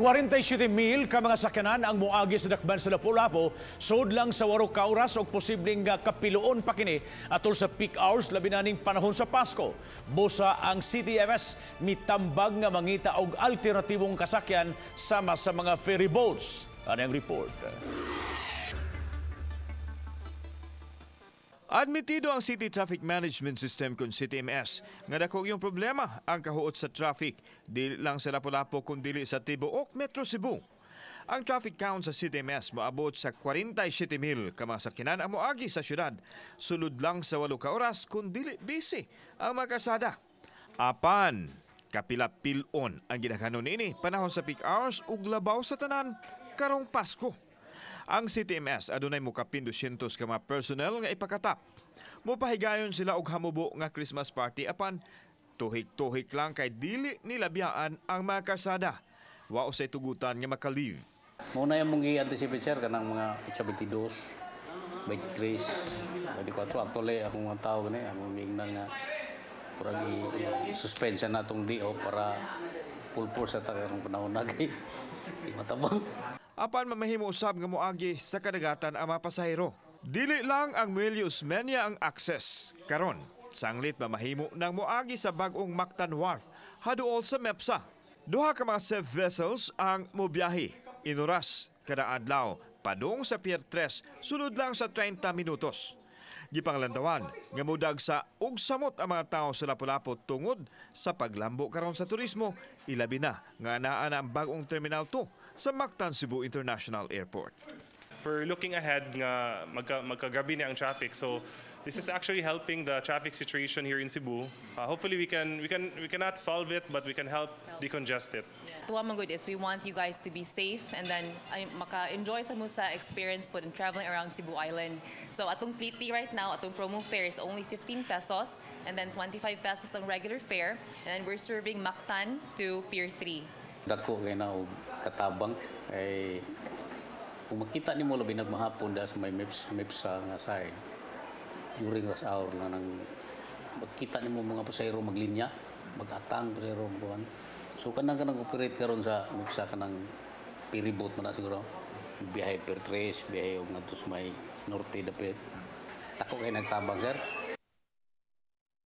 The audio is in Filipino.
47,000 ka mga sakyanan ang moagi sa dakban sa Lapu-Lapu sud lang sa 8 ka oras og posibleng kapiluon pa kini atol sa peak hours labi na ning panahon sa Pasko. Busa ang CTFS mitambag nga mangita og alternatibong kasakyan sama sa mga ferryboats. Ano ang report? Admitido ang City Traffic Management System kung CTMS nga dako yung problema ang kahuot sa traffic dili lang sa Lapu-Lapu kundi sa tibuok Metro Cebu. Ang traffic count sa CTMS moabot sa 47,000 ka mga sakyanan ang moagi sa syudad. Sulod lang sa 8 ka oras kundi busy ang mga kalsada. Apan kapila pilon ang ginakanon ini panahon sa peak hours ug labaw sa tanan karong Pasko. Ang CTMS adunay mukapin 200 ka mga personnel nga ipakatap. Mupahigayon sila og hamubo nga Christmas party apan tuhik-tuhik lang kay dili nilabiyaan ang mga kalsada. Wa usay tugutan nga maka-leave. Muna yung mong i-anticipate sir kanang mga 22, 23, 24. Actually akong mga tao gani akong mignan nga purag i-suspend siya natong DO para full force sa takang panahon nagay. Matabang. Apan mamahimo usab nga moagi sa kadagatan ang mga pasahero. Dili lang ang Muelle Usmeña ang access. Karon, sanglit mamahimo nang moagi sa bag-ong Mactan Wharf haduol sa MEPSA. Duha ka mga safe vessels ang mobiyahe. Inuras kada adlaw padung sa Pier 3 sulod lang sa 30 minutos. Gipanglantawan nga mudag sa ug samot ang mga tao sa Lapu-Lapu tungod sa paglambo karon sa turismo, ilabi na nga naa na ang bag-ong Terminal 2 sa Mactan Cebu International Airport. We're looking ahead nga magkagabi na ang traffic, so this is actually helping the traffic situation here in Cebu. Hopefully we cannot solve it, but we can help decongest it. Tuwa man good is we want you guys to be safe and then maka-enjoy sa mo sa experience po in traveling around Cebu Island. So atong pliti right now, atong promo fare is only 15 pesos and then 25 pesos ang regular fare, and then we're serving Mactan to Pier 3. Dako kay na og katabang ay kung makita nimo labi nagmahapon da sa may maps nga side during rush hour lang nang makita nimo mga pasahero maglinya mag-atang pasahero buwan. So kanang operate karon sa maps kanang Ferryboat man na siguro biyahe per 3 biyahe og ngadto sa may norte dapit. Tako kay nagtabang sir.